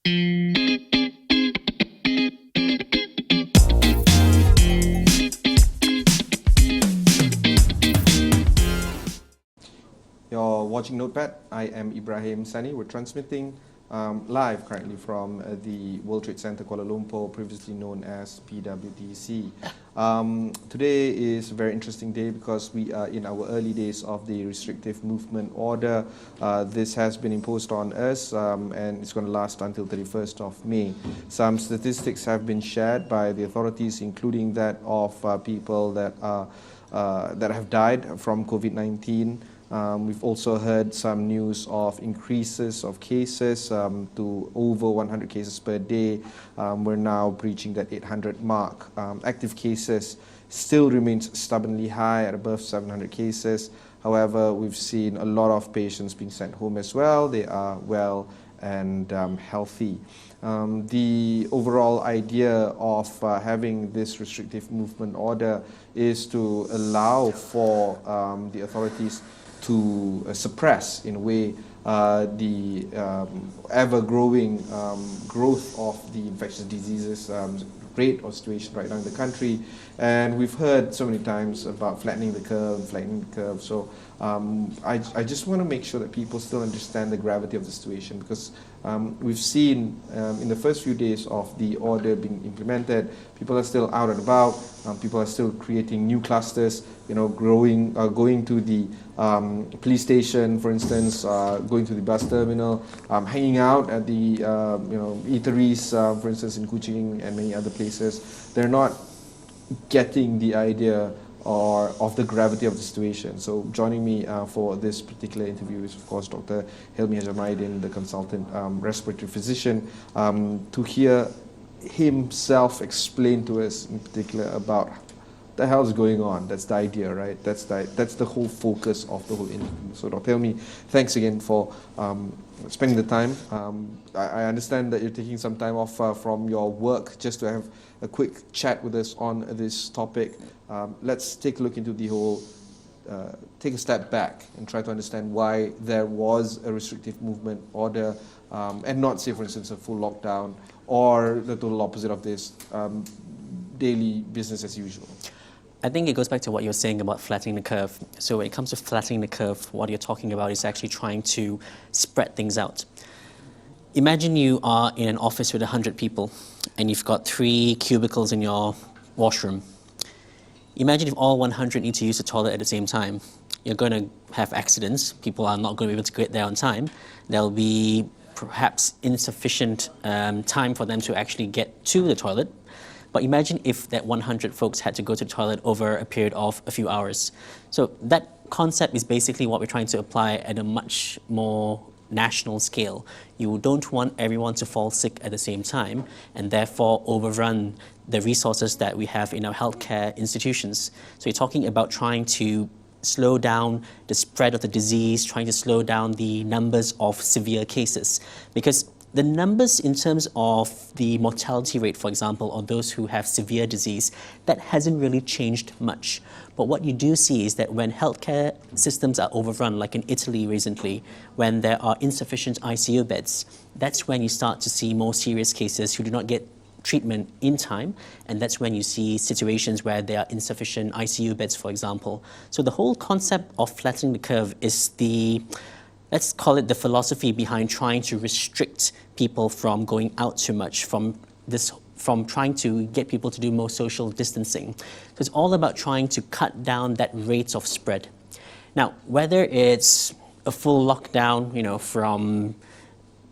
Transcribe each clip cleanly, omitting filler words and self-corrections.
You're watching Notepad. I am Ibrahim Sani. We're transmitting live currently from the World Trade Center Kuala Lumpur, previously known as PWTC. Today is a very interesting day because we are in our early days of the restrictive movement order. This has been imposed on us and it's going to last until 31st of May. Some statistics have been shared by the authorities, including that of people that have died from COVID-19. We've also heard some news of increases of cases to over 100 cases per day. We're now breaching that 800 mark. Active cases still remains stubbornly high at above 700 cases. However, we've seen a lot of patients being sent home as well. They are well and healthy. The overall idea of having this restrictive movement order is to allow for the authorities to suppress, in a way, the ever-growing growth of the infectious diseases rate or situation right now in the country. And we've heard so many times about flattening the curve. So I just want to make sure that people still understand the gravity of the situation, because we've seen in the first few days of the order being implemented, people are still out and about, people are still creating new clusters, going to the police station, for instance, going to the bus terminal, hanging out at the eateries, for instance, in Kuching and many other places. They're not getting the idea of the gravity of the situation. So joining me for this particular interview is, of course, Dr. Helmy Haja Mydin, the consultant respiratory physician, to hear himself explain to us in particular about the hell is going on. That's the idea, right? That's the whole focus of the whole interview. So Dr. Helmy, thanks again for spending the time. I understand that you're taking some time off from your work just to have a quick chat with us on this topic. Let's take a look into the whole, take a step back and try to understand why there was a restrictive movement order and not, say, for instance, a full lockdown or the total opposite of this, daily business as usual. I think it goes back to what you're saying about flattening the curve. So when it comes to flattening the curve, what you're talking about is actually trying to spread things out. Imagine you are in an office with 100 people and you've got 3 cubicles in your washroom. Imagine if all 100 need to use the toilet at the same time. You're going to have accidents. People are not going to be able to get there on time. There'll be perhaps insufficient time for them to actually get to the toilet. But imagine if that 100 folks had to go to the toilet over a period of a few hours. So that concept is basically what we're trying to apply at a much more national scale. You don't want everyone to fall sick at the same time and therefore overrun the resources that we have in our healthcare institutions. So you're talking about trying to slow down the spread of the disease, trying to slow down the numbers of severe cases. Because the numbers in terms of the mortality rate, for example, or those who have severe disease, that hasn't really changed much. But what you do see is that when healthcare systems are overrun, like in Italy recently, when there are insufficient ICU beds, that's when you start to see more serious cases who do not get treatment in time, and that's when you see situations where there are insufficient ICU beds, for example. So the whole concept of flattening the curve is let's call it the philosophy behind trying to restrict people from going out too much, from trying to get people to do more social distancing. So it's all about trying to cut down that rate of spread. Now, whether it's a full lockdown, from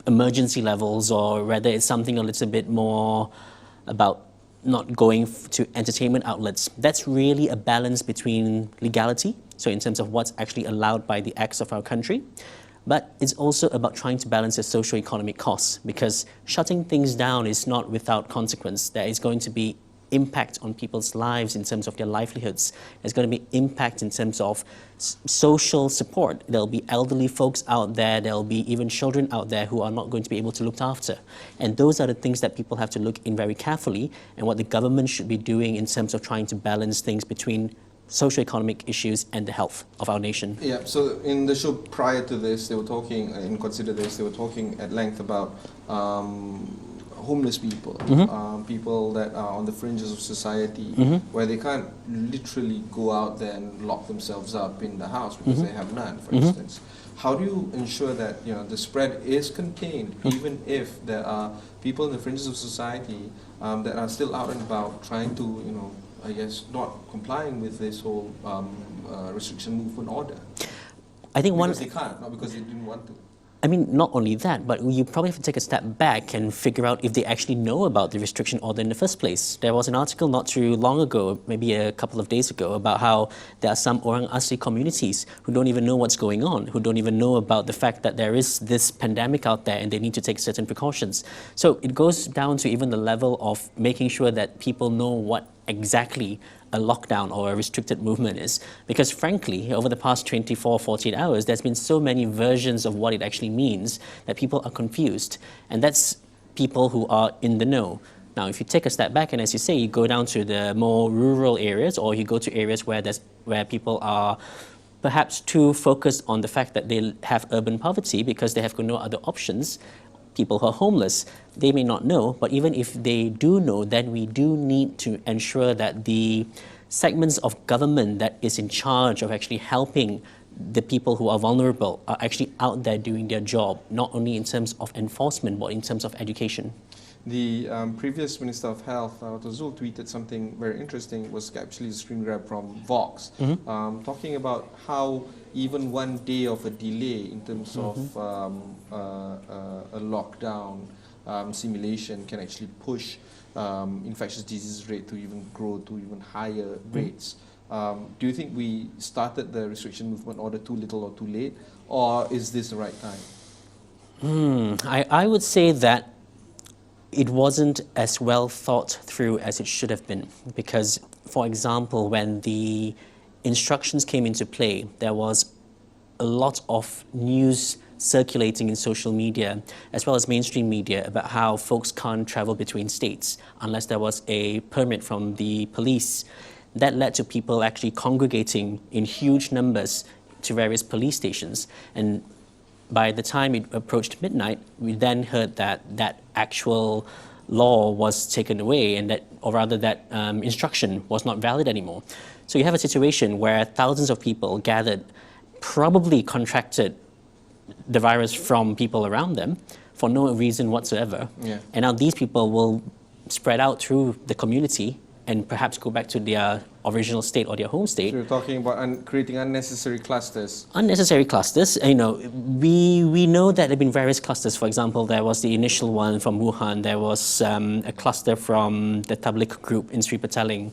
emergency levels, or whether it's something a little bit more about not going to entertainment outlets, that's really a balance between legality, so in terms of what's actually allowed by the acts of our country, but it's also about trying to balance the socio-economic costs, because shutting things down is not without consequence. There is going to be impact on people's lives in terms of their livelihoods. There's going to be impact in terms of social support. There'll be elderly folks out there, there'll be even children out there who are not going to be able to look after. And those are the things that people have to look in very carefully, and what the government should be doing in terms of trying to balance things between socioeconomic issues and the health of our nation. Yeah, so in the show prior to this, they were talking, in Consider This, they were talking at length about homeless people, people that are on the fringes of society, where they can't literally go out there and lock themselves up in the house because they have none, for instance. How do you ensure that the spread is contained, even if there are people in the fringes of society that are still out and about trying to, I guess, not complying with this whole restriction movement order? I think because they can't, not because they didn't want to. I mean, not only that, but you probably have to take a step back and figure out if they actually know about the restriction order in the first place. There was an article not too long ago, maybe a couple of days ago, about how there are some Orang Asli communities who don't even know what's going on, who don't even know about the fact that there is this pandemic out there and they need to take certain precautions. So it goes down to even the level of making sure that people know what exactly a lockdown or a restricted movement is. Because frankly, over the past 24, 48 hours, there's been so many versions of what it actually means that people are confused. And that's people who are in the know. Now, if you take a step back and, as you say, you go down to the more rural areas, or you go to areas where people are perhaps too focused on the fact that they have urban poverty because they have no other options, people who are homeless, they may not know, but even if they do know, then we do need to ensure that the segments of government that is in charge of actually helping the people who are vulnerable are actually out there doing their job, not only in terms of enforcement, but in terms of education. The previous Minister of Health, Dr. Zul, tweeted something very interesting. It was actually a screen grab from Vox, talking about how even one day of a delay in terms of a lockdown simulation can actually push infectious disease rate to even grow to even higher rates. Do you think we started the restriction movement order too little or too late, or is this the right time? I would say that it wasn't as well thought through as it should have been, because, for example, when the instructions came into play, there was a lot of news circulating in social media as well as mainstream media about how folks can't travel between states unless there was a permit from the police. That led to people actually congregating in huge numbers to various police stations. And by the time it approached midnight, we then heard that that actual law was taken away, and that, or rather that instruction was not valid anymore. So you have a situation where thousands of people gathered, probably contracted the virus from people around them for no reason whatsoever. Yeah. And now these people will spread out through the community and perhaps go back to their original state or their home state. So you're talking about creating unnecessary clusters. Unnecessary clusters. We know that there have been various clusters. For example, there was the initial one from Wuhan. There was a cluster from the Tabligh group in Sri Petaling.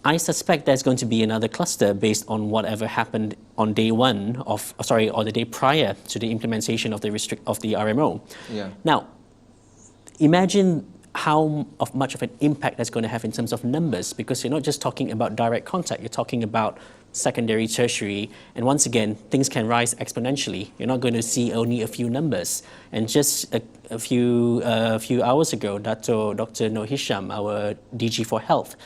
I suspect there's going to be another cluster based on whatever happened on day one or the day prior to the implementation of the RMO. Yeah. Now, imagine how much of an impact that's going to have in terms of numbers, because you're not just talking about direct contact, you're talking about secondary, tertiary, and once again, things can rise exponentially. You're not going to see only a few numbers. And just a few hours ago, Dr. Noor Hisham, our DG for Health,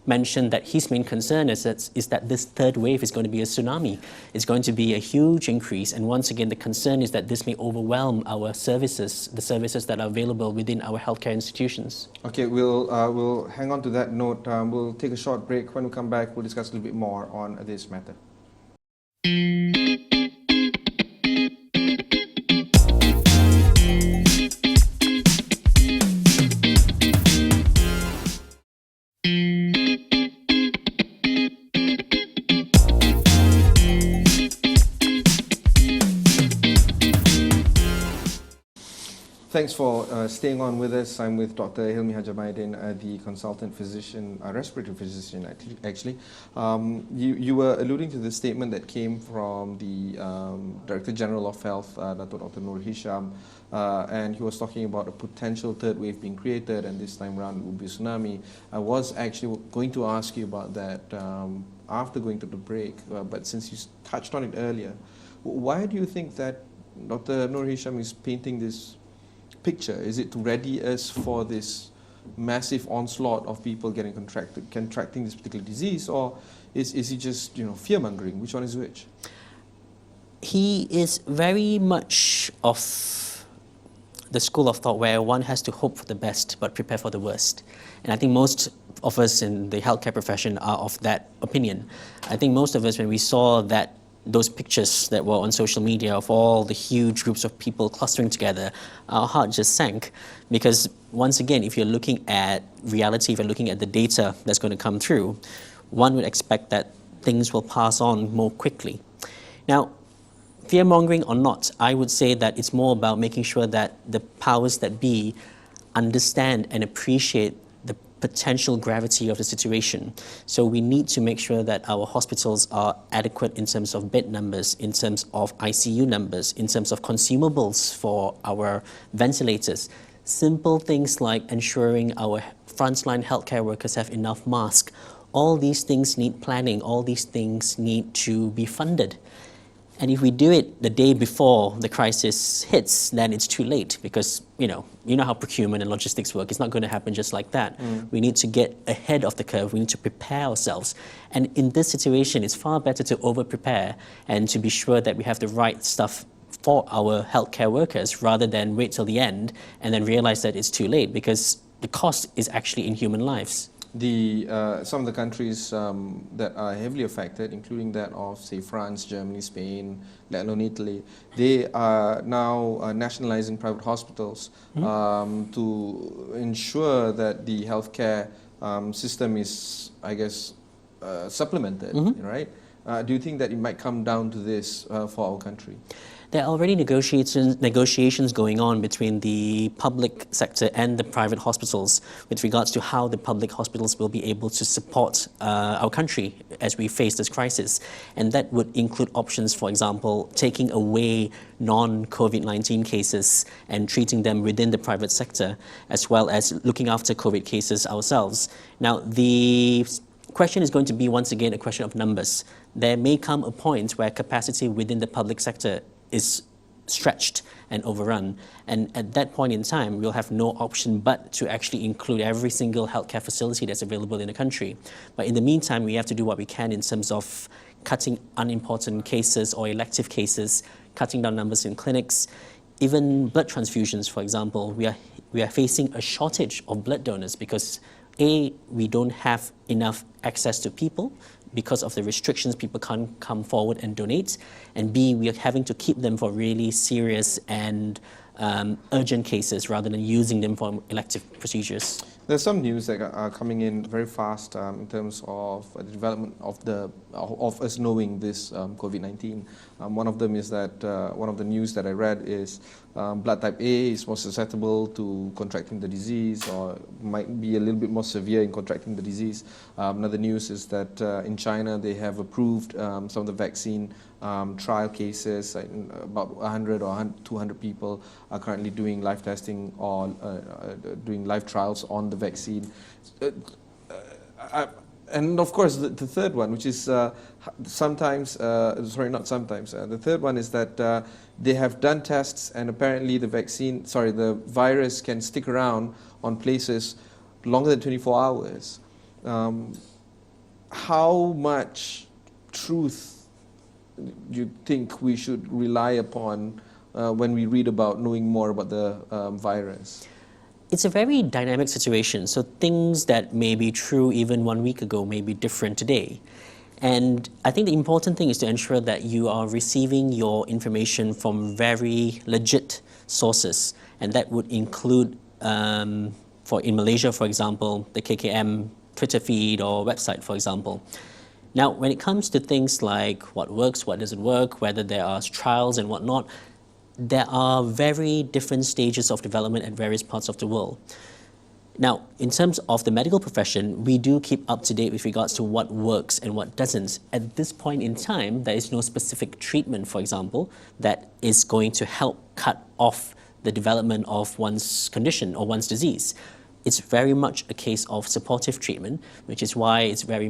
mentioned that his main concern is that this third wave is going to be a tsunami. It's going to be a huge increase, and once again, the concern is that this may overwhelm our services, the services that are available within our healthcare institutions. Okay, we'll hang on to that note. We'll take a short break. When we come back, we'll discuss a little bit more on this matter. Thanks for staying on with us. I'm with Dr. Helmy Haja Mydin, the consultant physician, respiratory physician actually. You were alluding to the statement that came from the Director General of Health, Dr. Noor Hisham, and he was talking about a potential third wave being created, and this time around it would be a tsunami. I was actually going to ask you about that after going to the break, but since you touched on it earlier, why do you think that Dr. Noor Hisham is painting this picture? Is it to ready us for this massive onslaught of people getting contracting this particular disease, or is he just fear-mongering? Which one is which? He is very much of the school of thought where one has to hope for the best but prepare for the worst. And I think most of us in the healthcare profession are of that opinion. I think most of us, when we saw those pictures that were on social media of all the huge groups of people clustering together, our heart just sank. Because once again, if you're looking at reality, if you're looking at the data that's going to come through, one would expect that things will pass on more quickly. Now, fear-mongering or not, I would say that it's more about making sure that the powers that be understand and appreciate the potential gravity of the situation. So we need to make sure that our hospitals are adequate in terms of bed numbers, in terms of ICU numbers, in terms of consumables for our ventilators. Simple things like ensuring our frontline healthcare workers have enough masks. All these things need planning, all these things need to be funded. And if we do it the day before the crisis hits, then it's too late because, you know how procurement and logistics work. It's not going to happen just like that. We need to get ahead of the curve. We need to prepare ourselves. And in this situation, it's far better to over-prepare and to be sure that we have the right stuff for our healthcare workers rather than wait till the end and then realize that it's too late because the cost is actually in human lives. Some of the countries that are heavily affected, including that of, say, France, Germany, Spain, let alone Italy, they are now nationalizing private hospitals to ensure that the healthcare system is, I guess, supplemented, right? Do you think that it might come down to this for our country? There are already negotiations going on between the public sector and the private hospitals with regards to how the public hospitals will be able to support our country as we face this crisis. And that would include options, for example, taking away non-COVID-19 cases and treating them within the private sector, as well as looking after COVID cases ourselves. Now, the question is going to be, once again, a question of numbers. There may come a point where capacity within the public sector is stretched and overrun. And at that point in time, we'll have no option but to actually include every single healthcare facility that's available in the country. But in the meantime, we have to do what we can in terms of cutting unimportant cases or elective cases, cutting down numbers in clinics, even blood transfusions, for example. We are facing a shortage of blood donors because A, we don't have enough access to people because of the restrictions, people can't come forward and donate. And B, we are having to keep them for really serious and urgent cases rather than using them for elective procedures. There's some news that are coming in very fast in terms of the development of us knowing this COVID-19. One of them is that one of the news that I read is blood type A is more susceptible to contracting the disease or might be a little bit more severe in contracting the disease. Another news is that in China they have approved some of the vaccine trial cases. About 100 or 200 people are currently doing live testing or doing live trials on the vaccine. And of course, the third one, which is the third one is that they have done tests and apparently the virus can stick around on places longer than 24 hours. How much truth do you think we should rely upon when we read about knowing more about the virus? It's a very dynamic situation, so things that may be true even 1 week ago may be different today. And I think the important thing is to ensure that you are receiving your information from very legit sources, and that would include, in Malaysia, for example, the KKM Twitter feed or website, for example. Now, when it comes to things like what works, what doesn't work, whether there are trials and whatnot, there are very different stages of development at various parts of the world. Now, in terms of the medical profession, we do keep up to date with regards to what works and what doesn't. At this point in time, there is no specific treatment, for example, that is going to help cut off the development of one's condition or one's disease. It's very much a case of supportive treatment, which is why it's very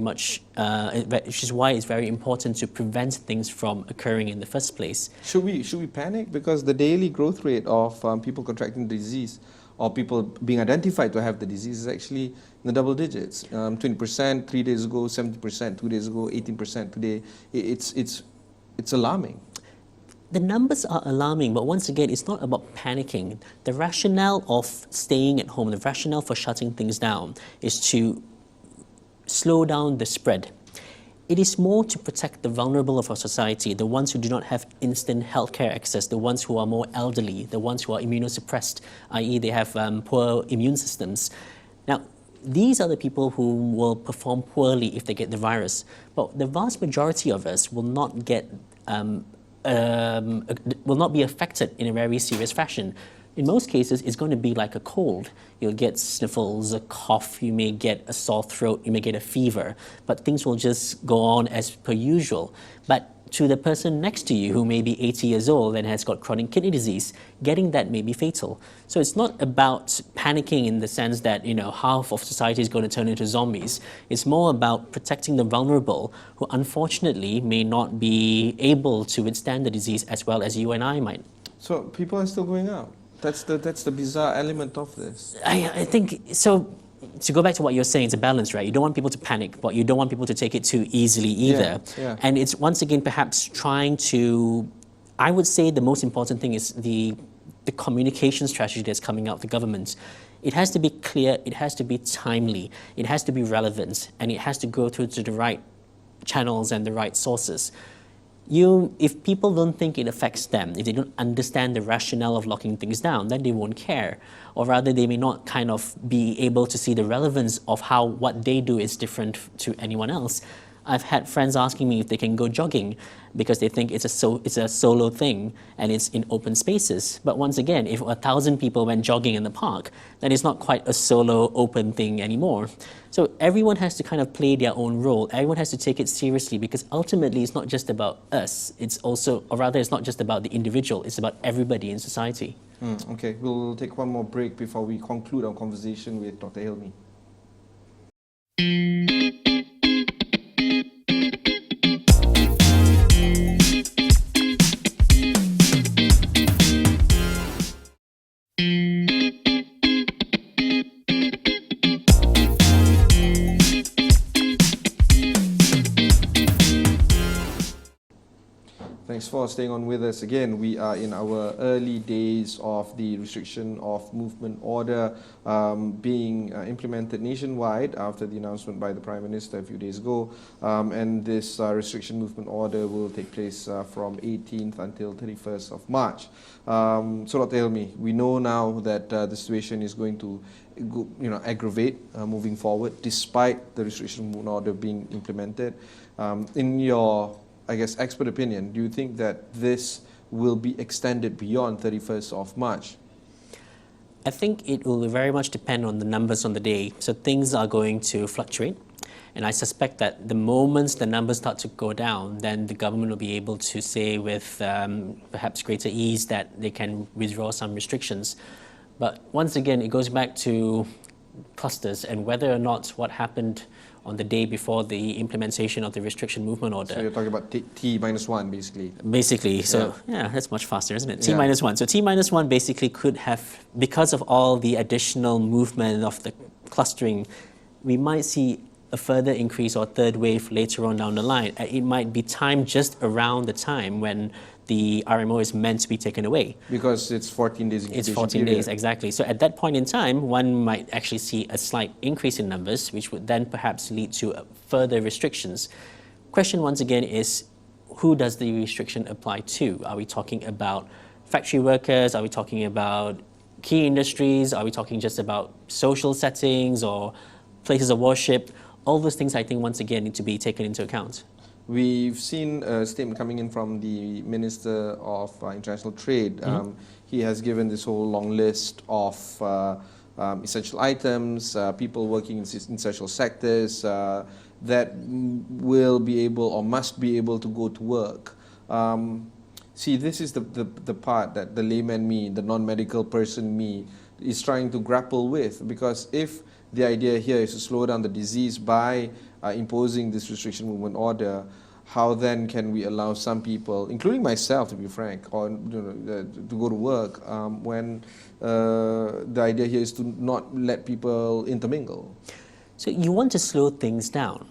important to prevent things from occurring in the first place. Should we panic because the daily growth rate of people contracting the disease or people being identified to have the disease is actually in the double digits. 20% 3 days ago, 70% 2 days ago, 18% today. It's alarming. The numbers are alarming, but once again, it's not about panicking. The rationale of staying at home, the rationale for shutting things down is to slow down the spread. It is more to protect the vulnerable of our society, the ones who do not have instant healthcare access, the ones who are more elderly, the ones who are immunosuppressed, i.e. they have poor immune systems. Now, these are the people who will perform poorly if they get the virus. But the vast majority of us will not get will not be affected in a very serious fashion. In most cases, it's going to be like a cold. You'll get sniffles, a cough, you may get a sore throat, you may get a fever, but things will just go on as per usual. But to the person next to you who may be 80 years old and has got chronic kidney disease, getting that may be fatal. So it's not about panicking in the sense that, you know, half of society is going to turn into zombies. It's more about protecting the vulnerable who unfortunately may not be able to withstand the disease as well as you and I might. So people are still going out. That's the bizarre element of this. I think, so to go back to what you're saying, it's a balance, right? You don't want people to panic, but you don't want people to take it too easily either. Yeah. And it's once again perhaps trying to, I would say the most important thing is the communication strategy that's coming out of the government. It has to be clear, it has to be timely, it has to be relevant, and it has to go through to the right channels and the right sources. If people don't think it affects them, if they don't understand the rationale of locking things down, then they won't care. Or rather, they may not kind of be able to see the relevance of how what they do is different to anyone else. I've had friends asking me if they can go jogging because they think it's a solo thing and it's in open spaces. But once again, if 1,000 people went jogging in the park, then it's not quite a solo open thing anymore. So everyone has to kind of play their own role. Everyone has to take it seriously because ultimately it's not just about us. It's also, or rather it's not just about the individual, it's about everybody in society. Okay, we'll take one more break before we conclude our conversation with Dr. Helmy. Thanks for staying on with us again. We are in our early days of the restriction of movement order being implemented nationwide after the announcement by the Prime Minister a few days ago. And this restriction movement order will take place from 18th until 31st of March. So Dr. Helmy, we know now that the situation is going to aggravate moving forward despite the restriction movement order being implemented. In your expert opinion, do you think that this will be extended beyond 31st of March? I think it will very much depend on the numbers on the day. So things are going to fluctuate. And I suspect that the moment the numbers start to go down, then the government will be able to say with perhaps greater ease that they can withdraw some restrictions. But once again, it goes back to clusters and whether or not what happened on the day before the implementation of the restriction movement order. So you're talking about T-1 basically. Basically, so yeah, that's much faster, isn't it? T-1. So T-1 basically could have, because of all the additional movement of the clustering, we might see a further increase or third wave later on down the line. It might be timed just around the time when the RMO is meant to be taken away. Because it's 14 days incubation It's 14 period. days, exactly. So at that point in time, one might actually see a slight increase in numbers, which would then perhaps lead to further restrictions. Question once again is, who does the restriction apply to? Are we talking about factory workers? Are we talking about key industries? Are we talking just about social settings or places of worship? All those things I think once again need to be taken into account. We've seen a statement coming in from the Minister of International Trade. He has given this whole long list of essential items, people working in essential sectors that will be able or must be able to go to work. See, this is the part that the layman me, the non-medical person me, is trying to grapple with, because if the idea here is to slow down the disease by imposing this restriction movement order, how then can we allow some people, including myself, to be frank, or to go to work when the idea here is to not let people intermingle? So you want to slow things down.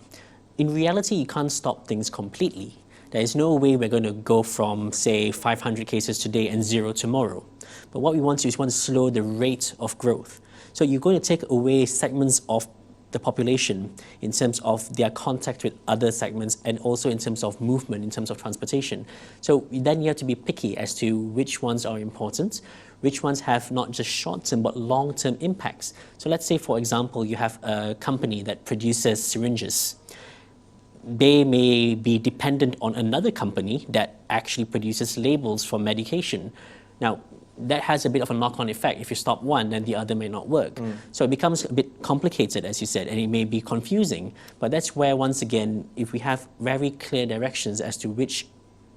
In reality, you can't stop things completely. There is no way we're going to go from, say, 500 cases today and 0 tomorrow. But what we want to do is want to slow the rate of growth. So you're going to take away segments of the population in terms of their contact with other segments, and also in terms of movement, in terms of transportation. So then you have to be picky as to which ones are important, which ones have not just short-term but long-term impacts. So let's say, for example, you have a company that produces syringes. They may be dependent on another company that actually produces labels for medication. Now, that has a bit of a knock-on effect. If you stop one, then the other may not work. So it becomes a bit complicated, as you said, and it may be confusing. But that's where, once again, if we have very clear directions as to which,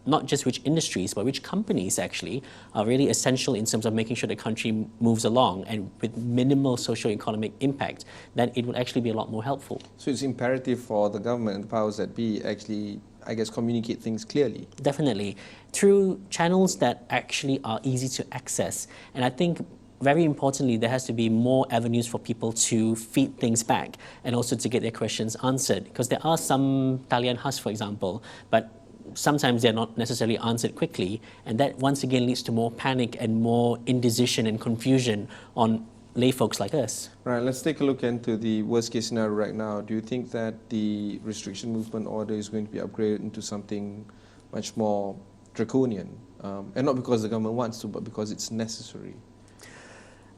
not just which industries, but which companies actually are really essential in terms of making sure the country moves along and with minimal socio-economic impact, then it would actually be a lot more helpful. So it's imperative for the government and the powers that be actually, I guess, communicate things clearly. Definitely. Through channels that actually are easy to access. And I think, very importantly, there has to be more avenues for people to feed things back and also to get their questions answered. Because there are some talian khas, for example, but sometimes they're not necessarily answered quickly. And that once again leads to more panic and more indecision and confusion on lay folks like us. Right, let's take a look into the worst case scenario right now. Do you think that the restriction movement order is going to be upgraded into something much more draconian? And not because the government wants to, but because it's necessary?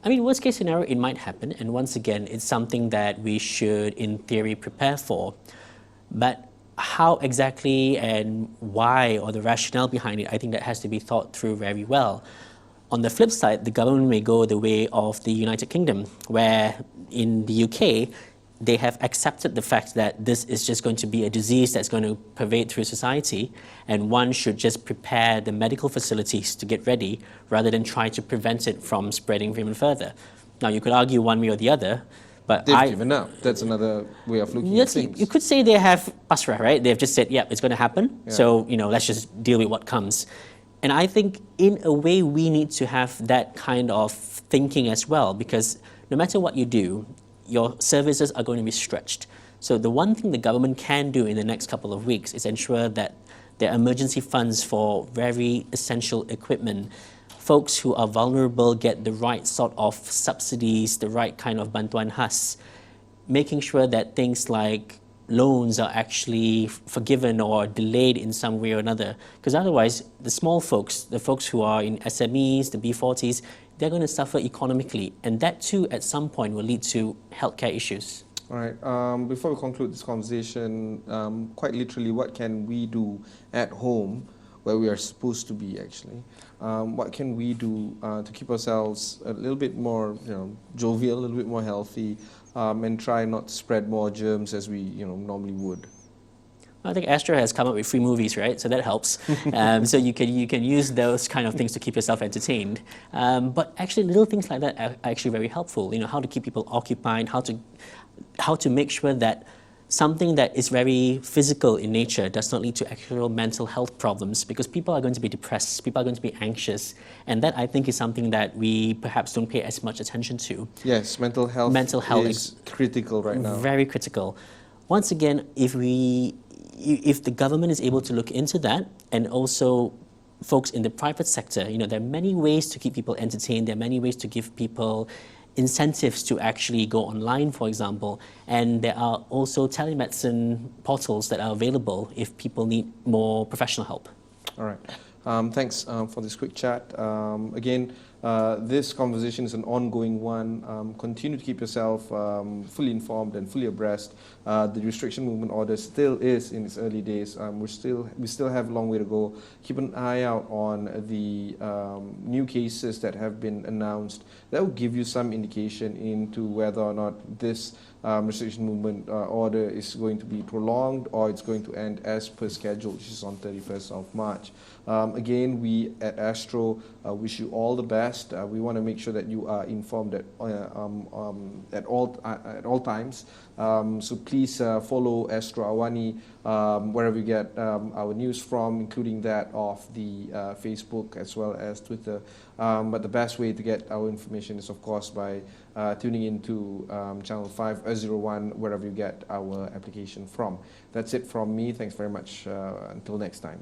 I mean, worst case scenario, it might happen. And once again, it's something that we should, in theory, prepare for. But how exactly and why, or the rationale behind it, I think that has to be thought through very well. On the flip side, the government may go the way of the United Kingdom, where in the UK, they have accepted the fact that this is just going to be a disease that's going to pervade through society, and one should just prepare the medical facilities to get ready rather than try to prevent it from spreading even further. Now, you could argue one way or the other, but they've given up. That's another way of looking at things. You could say they have pasrah, right? They've just said, yeah, it's going to happen, so let's just deal with what comes. And I think, in a way, we need to have that kind of thinking as well, because no matter what you do, your services are going to be stretched. So the one thing the government can do in the next couple of weeks is ensure that there are emergency funds for very essential equipment. Folks who are vulnerable get the right sort of subsidies, the right kind of bantuan khas, making sure that things like loans are actually forgiven or delayed in some way or another. Because otherwise, the small folks, the folks who are in SMEs, the B40s, they're going to suffer economically. And that too, at some point, will lead to healthcare issues. All right. Before we conclude this conversation, quite literally, what can we do at home, where we are supposed to be actually? What can we do to keep ourselves a little bit more, jovial, a little bit more healthy, and try not to spread more germs as we, normally would? I think Astro has come up with free movies, right? So that helps. So you can use those kind of things to keep yourself entertained. But actually, little things like that are actually very helpful. How to keep people occupied, how to make sure that something that is very physical in nature does not lead to actual mental health problems, because people are going to be depressed, people are going to be anxious, and that, I think, is something that we perhaps don't pay as much attention to. Yes, mental health is critical right now. Very critical. Once again, if the government is able to look into that, and also folks in the private sector, there are many ways to keep people entertained, there are many ways to give people incentives to actually go online, for example, and there are also telemedicine portals that are available if people need more professional help. All right. Thanks for this quick chat. Again, this conversation is an ongoing one. Continue to keep yourself fully informed and fully abreast. The restriction movement order still is in its early days. We still have a long way to go. Keep an eye out on the new cases that have been announced. That will give you some indication into whether or not this restriction movement order is going to be prolonged or it's going to end as per schedule, which is on 31st of March. Again, we at Astro wish you all the best. best. We want to make sure that you are informed at all times. So please follow Astro AWANI wherever you get our news from, including that of the Facebook as well as Twitter. But the best way to get our information is, of course, by tuning into channel 501 wherever you get our application from. That's it from me. Thanks very much. Until next time.